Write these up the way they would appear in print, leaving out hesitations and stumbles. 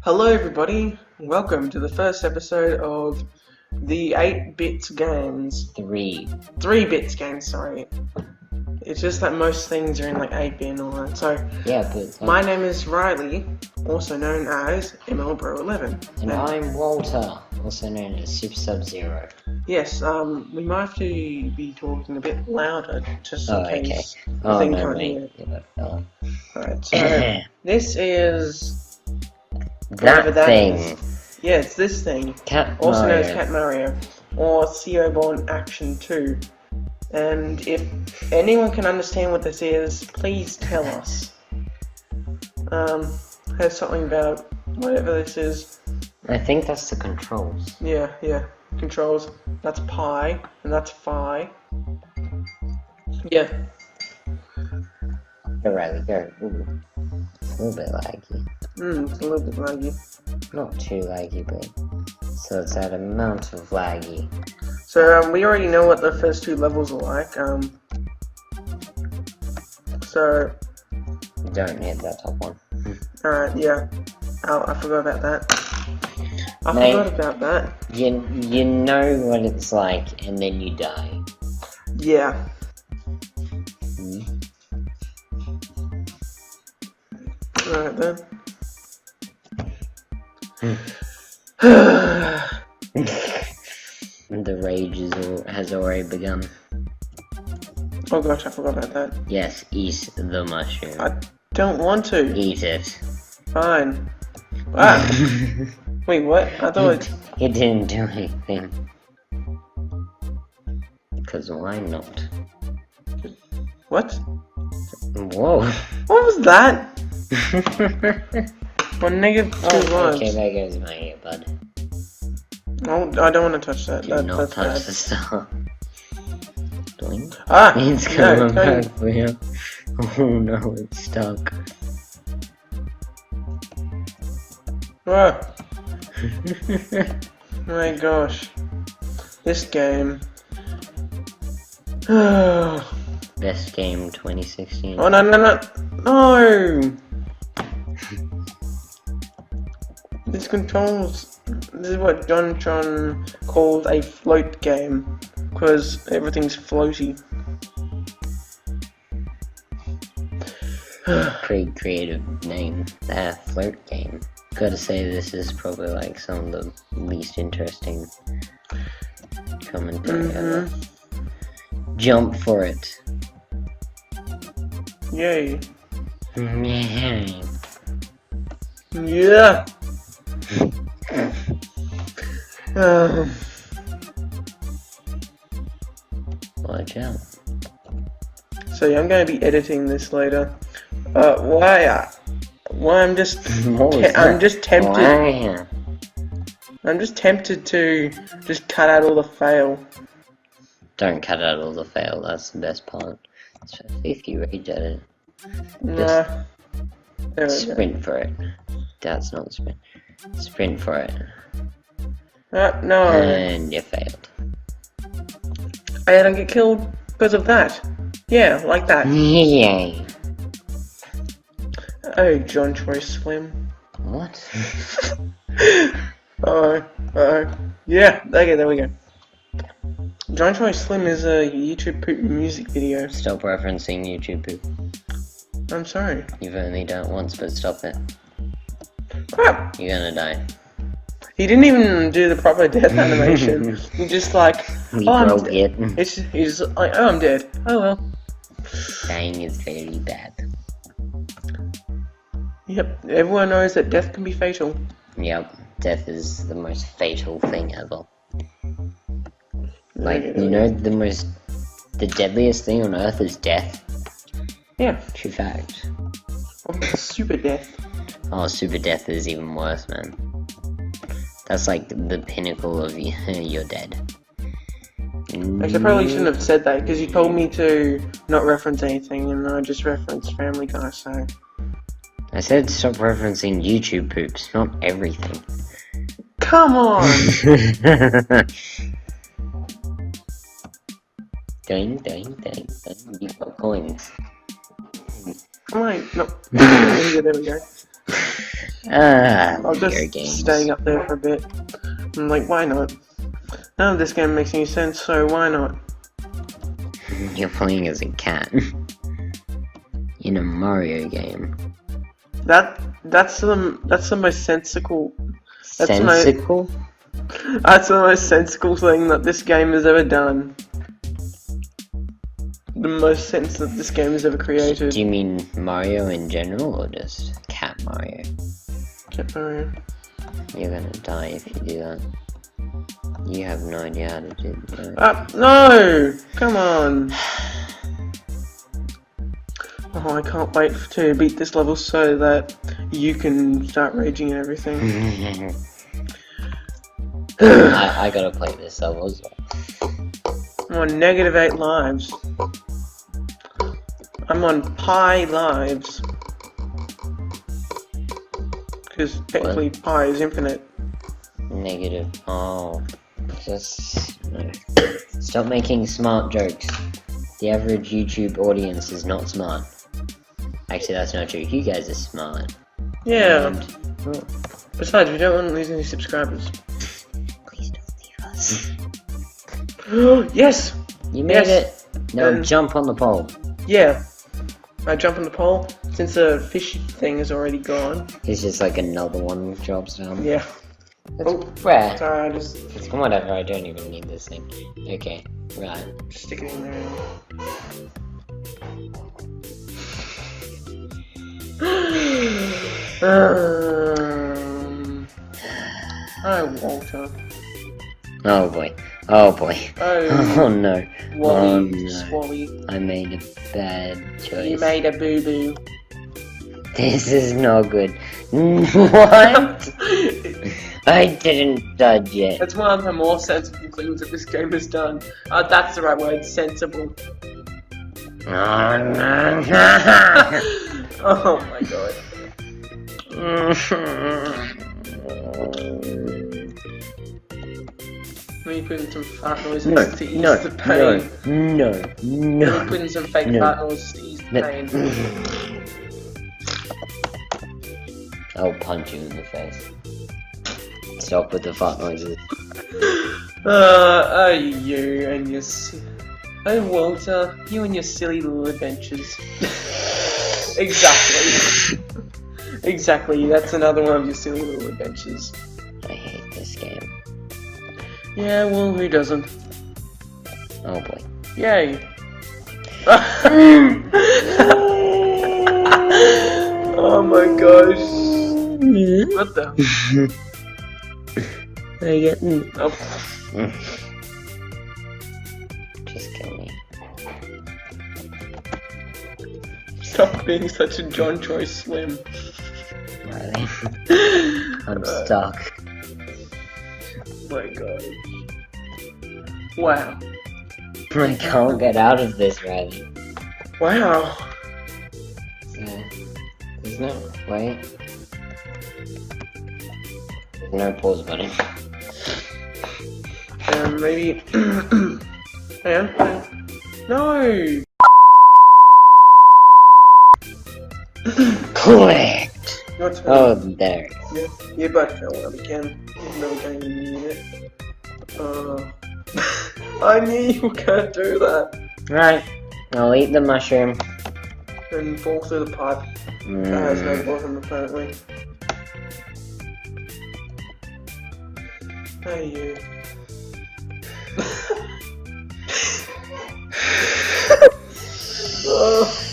Hello everybody, welcome to the first episode of the 8-bits games. 3-bits games, sorry. It's just that most things are in like 8-bit and all that. So, yeah, but my name is Riley, also known as MLBro11. And I'm Walter, also known as Super Sub-Zero. Yes, we might have to be talking a bit louder, just in case the thing can't hear. Alright, so this is... that thing. Is. Yeah, it's this thing. Cat also Mario. known as Cat Mario, or Theo Bond Action 2. And if anyone can understand what this is, please tell us. Has something about whatever this is. I think that's the controls. Yeah, controls. That's pi, and that's phi. Yeah. Go, Riley, go. Ooh. It's a little bit laggy. It's a little bit laggy. Not too laggy, but... So it's that amount of laggy. So, we already know what the first two levels are like. So... Don't hit that top one. Alright, yeah. Oh, I forgot about that. Mate, forgot about that. You know what it's like, and then you die. Yeah. Alright then. The rage has already begun. Oh gosh, I forgot about that. Yes, eat the mushroom. I don't want to. Eat it. Fine. Ah! Wait, what? I thought it didn't do anything. Because why not? What? Whoa. What was that? One negative 2 words. Okay, there goes my earbud. Oh, I don't want to touch that. Do not that's touch bad. the star. Doink. Ah! It's No, coming back for you. Oh no, it's stuck. Ah. My gosh. This game. Best game 2016. Oh, no! This controls... This is what John calls a float game. Because everything's floaty. Pretty creative name. That float game. Gotta say, this is probably like some of the least interesting commentary ever. Jump for it. Yay. Yeah. Yeah. Watch out. So yeah, I'm going to be editing this later. Why I'm just I'm just tempted. I'm just tempted to just cut out all the fail. Don't cut out all the fail. That's the best part. Especially if you rage at it. Nah. Sprint for it. That's not sprint. Sprint for it. No. And you failed. I don't get killed because of that. Yeah, like that. Yay. Oh, John Choice Slim. What? Yeah, okay, there we go. John Choice Slim is a YouTube poop music video. Stop referencing YouTube poop. I'm sorry. You've only done it once, but stop it. Crap! You're gonna die. He didn't even do the proper death animation. He just like, I'm dead. He's like, oh, I'm dead. Oh well. Dying is very bad. Yep, everyone knows that death can be fatal. Yep, death is the most fatal thing ever. Like, you know, the deadliest thing on earth is death? Yeah. True fact. Super death. Oh, super death is even worse, man. That's like the pinnacle of you're dead. Actually, I probably shouldn't have said that, because you told me to not reference anything, and I just referenced Family Guy, so... I said stop referencing YouTube poops, not everything. Come on! Ding, ding, ding, ding. You've got coins. Come on, no. Yeah, there we go. I'll video just games. stay up there for a bit. I'm like, why not? None of this game makes any sense, so why not? You're playing as a cat in a Mario game. That's the most sensical. Sensical? That's the most sensical thing that this game has ever done. The most sense that this game has ever created. Do you mean Mario in general, or just Cat Mario? Cat Mario. You're gonna die if you do that. You have no idea how to do that. No! Come on! Oh, I can't wait to beat this level so that you can start raging and everything. I gotta play this level as well. I'm on -8 lives. I'm on pi lives. Because technically pi is infinite. Negative. Oh. Just. No. Stop making smart jokes. The average YouTube audience is not smart. Actually, that's not true. You guys are smart. Yeah. Besides, we don't want to lose any subscribers. Please don't leave us. Yes! You made it! Now jump on the pole. Yeah. I jump on the pole since the fish thing is already gone. It's just like another one drops down. Yeah. It's rare. Sorry, I just... It's whatever, I don't even need this thing. Okay, right. Stick it in there. Hi, Walter. Oh boy. Oh boy. Oh no. Wally, Oh no. Swally. I made a bad choice. You made a boo-boo. This is not good. What? I didn't dodge it. That's one of the more sensible things that this game has done. That's the right word, sensible. Oh my god. Let me put in some fart noises to ease the pain. No. Let me put in some fake fart noises to ease the pain. I'll punch you in the face. Stop with the fart noises. You and your... Oh, Walter, you and your silly little adventures. Exactly. Exactly, that's another one of your silly little adventures. I hate this game. Yeah, well, who doesn't? Oh boy. Yay. Oh my gosh. What the? I get... Oh. Just kill me. Stop being such a John Choice Slim. Riley. I'm stuck. Oh my god. Wow. I can't get out of this, Riley. Wow. There's no... Wait. There's no pause button. Maybe... Hang on. No! Correct! What's Oh, there. Yeah, you both fell out again. Even though we don't even need it. I knew you were gonna do that. Right. I'll eat the mushroom. And fall through the pipe. That has no bottom, apparently. Hey, you.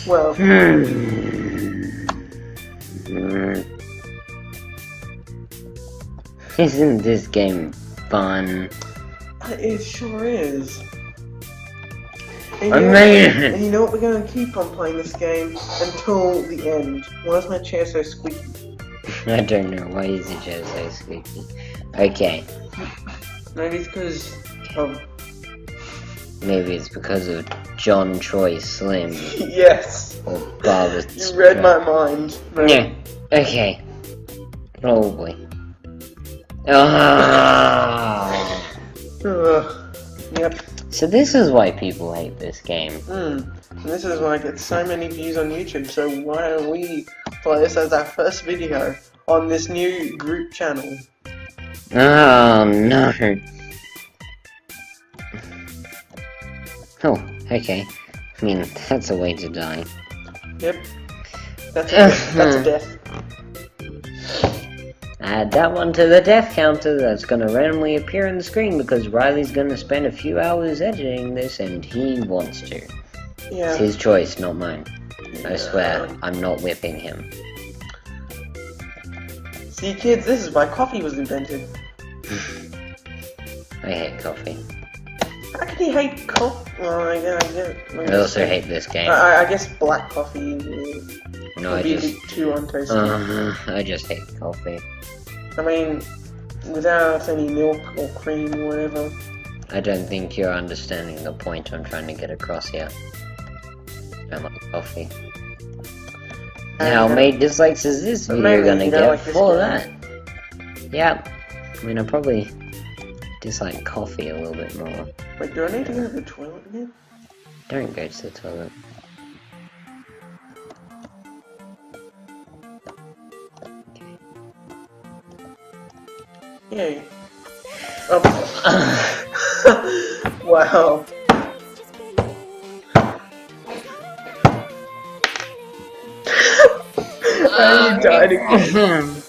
Well. Isn't this game fun? It sure is. I made it! And you know what? We're going to keep on playing this game until the end. Why is my chair so squeaky? I don't know. Why is the chair so squeaky? Okay. Maybe it's because of... Maybe it's because of John Troy Slim. Yes! Or Barbara. You read my mind. Yeah. Okay. Probably. Ah. Yep. So this is why people hate this game. And this is why I get so many views on YouTube, so why don't we play this as our first video on this new group channel. Oh no. Oh, okay. I mean, that's a way to die. Yep. That's a death. Add that one to the death counter that's gonna randomly appear on the screen because Riley's gonna spend a few hours editing this and he wants to. Yeah. It's his choice, not mine. I swear, I'm not whipping him. See, kids, this is why coffee was invented. I hate coffee. How can you hate coffee? Well, I also hate this game. I guess black coffee No, would be a bit too untasty. I just hate coffee. I mean, without any milk or cream or whatever. I don't think you're understanding the point I'm trying to get across here. I don't like coffee. How many dislikes is this video gonna get like for that? Yeah, I mean, I probably dislike coffee a little bit more. Wait, do I need to go to the toilet again? Don't go to the toilet. Yay. Wow. You died again.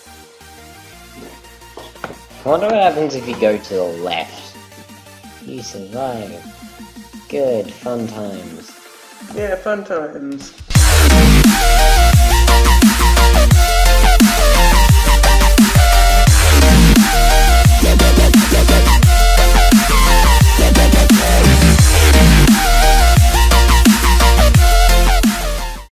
I wonder what happens if you go to the left. You survive. Good, fun times. Yeah, fun times.